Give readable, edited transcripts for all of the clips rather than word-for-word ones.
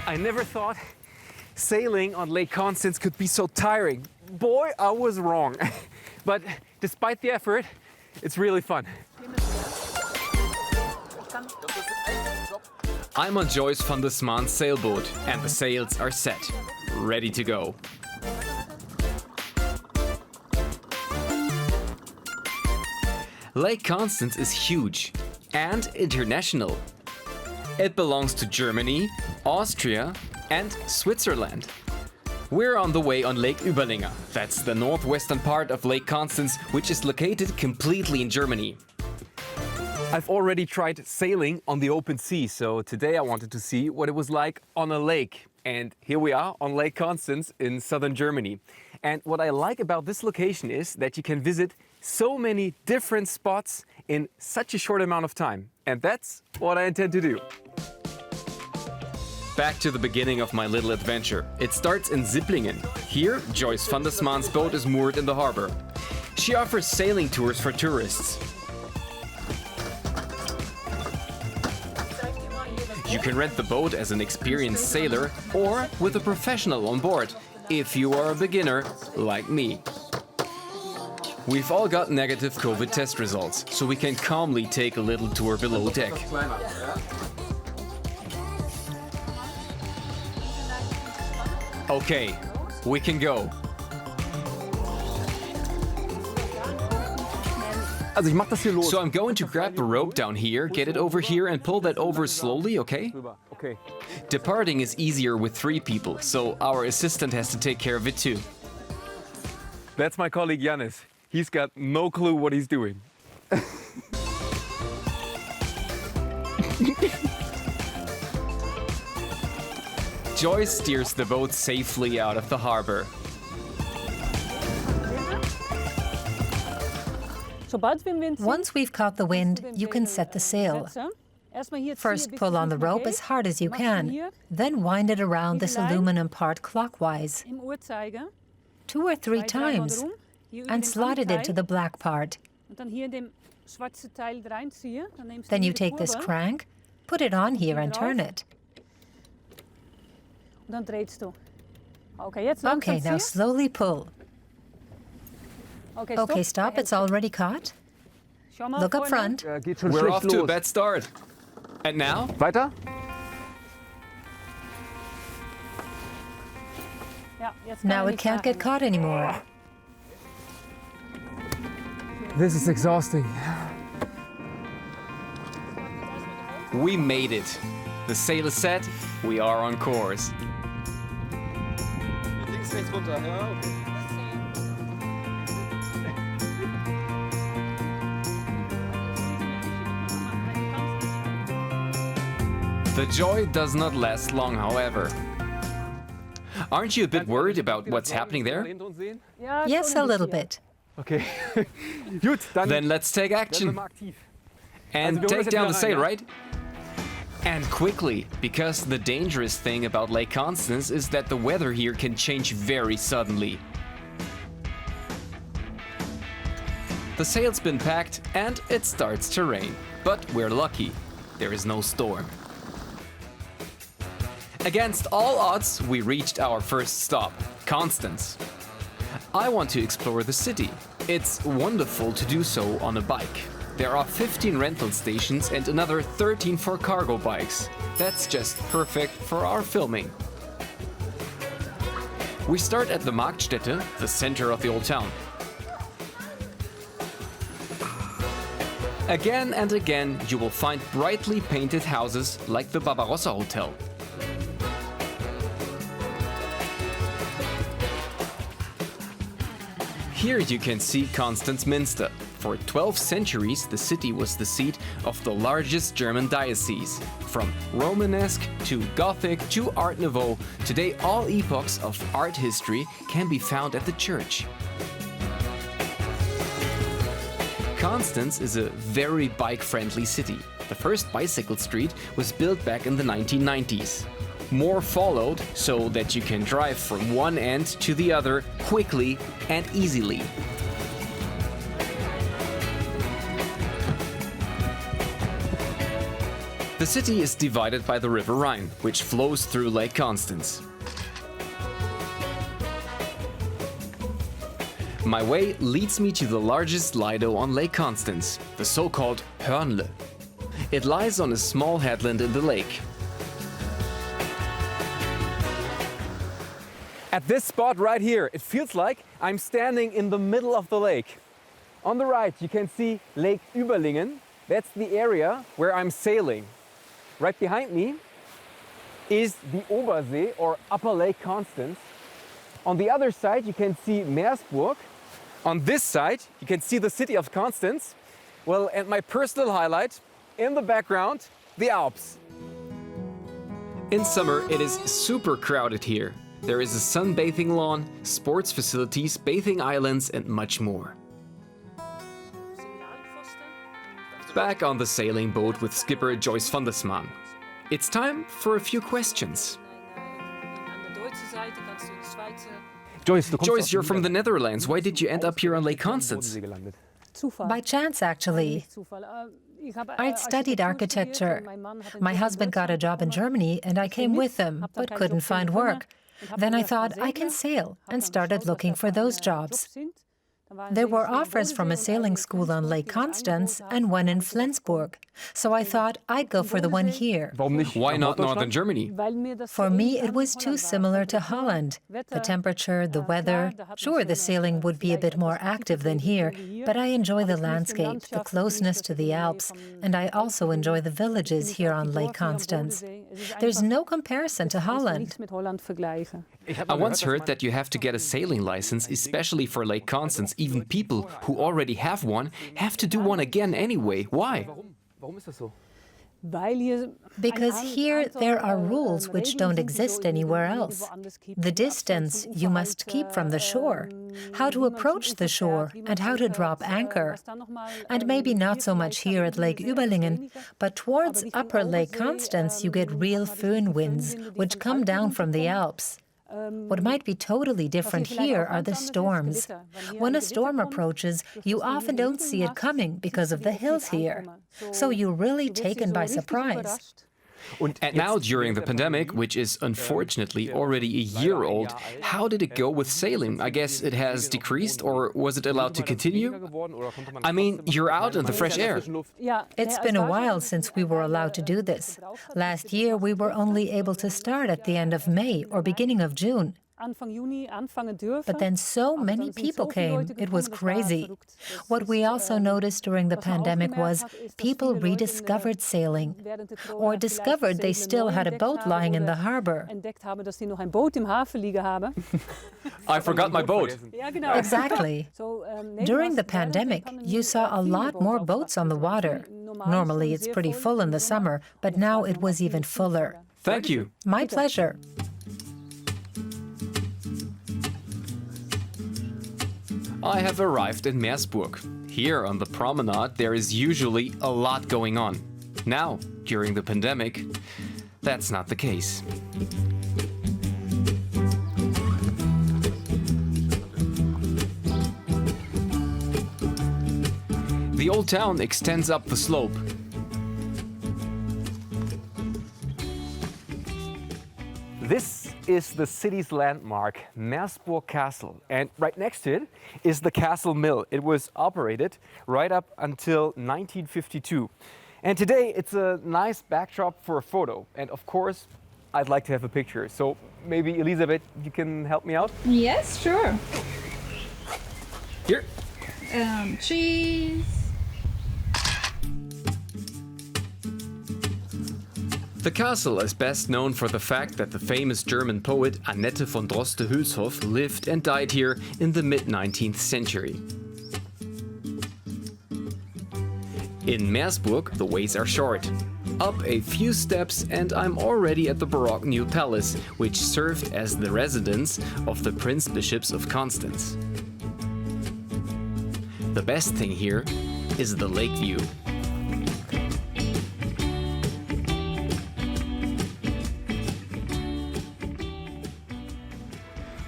I never thought sailing on Lake Constance could be so tiring. Boy, I was wrong. But despite the effort, it's really fun. I'm on Joyce van der Smaan's sailboat and the sails are set, ready to go. Lake Constance is huge and international. It belongs to Germany, Austria and Switzerland. We're on the way on Lake Überlinger. That's the northwestern part of Lake Constance, which is located completely in Germany. I've already tried sailing on the open sea, so today I wanted to see what it was like on a lake. And here we are on Lake Constance in southern Germany. And what I like about this location is that you can visit so many different spots in such a short amount of time. And that's what I intend to do. Back to the beginning of my little adventure. It starts in Zipplingen. Here, Joyce van der Smaan's boat is moored in the harbor. She offers sailing tours for tourists. You can rent the boat as an experienced sailor or with a professional on board, if you are a beginner like me. We've all got negative COVID test results, so we can calmly take a little tour below deck. Okay, we can go. So I'm going to grab the rope down here, get it over here and pull that over slowly, okay? Okay. Departing is easier with 3 people, so our assistant has to take care of it too. That's my colleague Yannis. He's got no clue what he's doing. Joyce steers the boat safely out of the harbor. Once we've caught the wind, you can set the sail. First pull on the rope as hard as you can, then wind it around this aluminum part clockwise 2 or 3 times and slide it into the black part. Then you take this crank, put it on here and turn it. Okay, now slowly pull. Okay, stop, it's already caught. Look up front. We're off to a bad start. And now? Weiter? Now it can't get caught anymore. This is exhausting. We made it. The sail is set, we are on course. The joy does not last long, however. Aren't you a bit worried about what's happening there? Yes, a little bit. Okay. Then let's take action. And take down the sail, right? And quickly, because the dangerous thing about Lake Constance is that the weather here can change very suddenly. The sail's been packed and it starts to rain. But we're lucky. There is no storm. Against all odds, we reached our first stop, Constance. I want to explore the city. It's wonderful to do so on a bike. There are 15 rental stations and another 13 for cargo bikes. That's just perfect for our filming. We start at the Marktstätte, the center of the old town. Again and again, you will find brightly painted houses like the Barbarossa Hotel. Here you can see Constance Minster. For 12 centuries, the city was the seat of the largest German diocese. From Romanesque to Gothic to Art Nouveau, today all epochs of art history can be found at the church. Constance is a very bike-friendly city. The first bicycle street was built back in the 1990s. More followed so that you can drive from one end to the other quickly and easily. The The city is divided by the River Rhine, which flows through Lake Constance. My way leads me to the largest lido on Lake Constance, the so-called Hörnle. It lies on a small headland in the lake. At this spot right here, it feels like I'm standing in the middle of the lake. On the right, you can see Lake Überlingen. That's the area where I'm sailing. Right behind me is the Obersee, or Upper Lake Constance. On the other side, you can see Meersburg. On this side, you can see the city of Constance. Well, and my personal highlight, in the background, the Alps. In summer, it is super crowded here. There is a sunbathing lawn, sports facilities, bathing islands, and much more. Back on the sailing boat with skipper Joyce van der Smaan. It's time for a few questions. Joyce, you're from the Netherlands. Why did you end up here on Lake Constance? By chance, actually. I'd studied architecture. My husband got a job in Germany and I came with him, but couldn't find work. Then I thought I can sail and started looking for those jobs. There were offers from a sailing school on Lake Constance and one in Flensburg. So I thought I'd go for the one here. Why not Northern Germany? For me, it was too similar to Holland. The temperature, the weather. Sure, the sailing would be a bit more active than here, but I enjoy the landscape, the closeness to the Alps, and I also enjoy the villages here on Lake Constance. There's no comparison to Holland. I once heard that you have to get a sailing license, especially for Lake Constance. Even people who already have one have to do one again anyway. Why? Because here there are rules which don't exist anywhere else. The distance you must keep from the shore, how to approach the shore, and how to drop anchor. And maybe not so much here at Lake Überlingen, but towards Upper Lake Constance you get real föhn winds, which come down from the Alps. What might be totally different here are the storms. When a storm approaches, you often don't see it coming because of the hills here. So you're really taken by surprise. And now, during the pandemic, which is unfortunately already a year old, how did it go with sailing? I guess it has decreased, or was it allowed to continue? I mean, you're out in the fresh air. It's been a while since we were allowed to do this. Last year, we were only able to start at the end of May or beginning of June. But then so many people came, it was crazy. What we also noticed during the pandemic was people rediscovered sailing, or discovered they still had a boat lying in the harbor. I forgot my boat. Exactly. During the pandemic, you saw a lot more boats on the water. Normally it's pretty full in the summer, but now it was even fuller. Thank you. My pleasure. I have arrived in Meersburg. Here on the promenade there is usually a lot going on. Now, during the pandemic, that's not the case. The old town extends up the slope. This is the city's landmark, Meersburg Castle. And right next to it is the Castle Mill. It was operated right up until 1952. And today it's a nice backdrop for a photo. And of course, I'd like to have a picture. So maybe Elisabeth, you can help me out? Yes, sure. Here. Cheese. The castle is best known for the fact that the famous German poet Annette von Droste-Hülshoff lived and died here in the mid-19th century. In Meersburg, the ways are short. Up a few steps and I'm already at the Baroque New Palace, which served as the residence of the Prince Bishops of Constance. The best thing here is the lake view.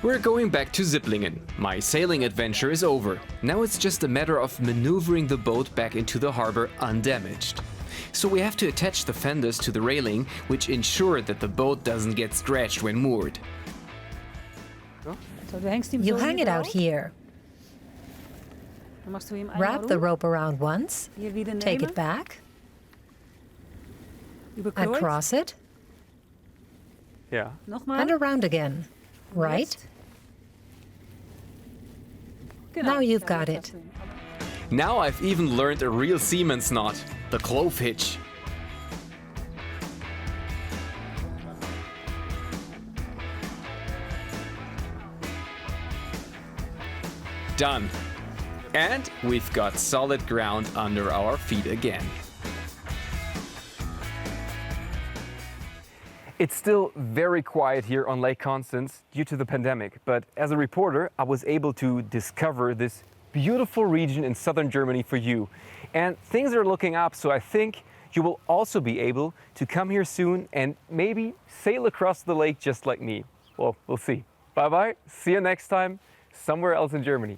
We're going back to Zipplingen. My sailing adventure is over. Now it's just a matter of maneuvering the boat back into the harbor undamaged. So we have to attach the fenders to the railing, which ensure that the boat doesn't get scratched when moored. You hang it out here. Wrap the rope around once, take it back, across it, Yeah. and around again. Right? Now you've got it. Now I've even learned a real seaman's knot, the clove hitch. Done. And we've got solid ground under our feet again. It's still very quiet here on Lake Constance due to the pandemic, but as a reporter, I was able to discover this beautiful region in southern Germany for you. And things are looking up, so I think you will also be able to come here soon and maybe sail across the lake just like me. Well, we'll see. Bye-bye, see you next time, somewhere else in Germany.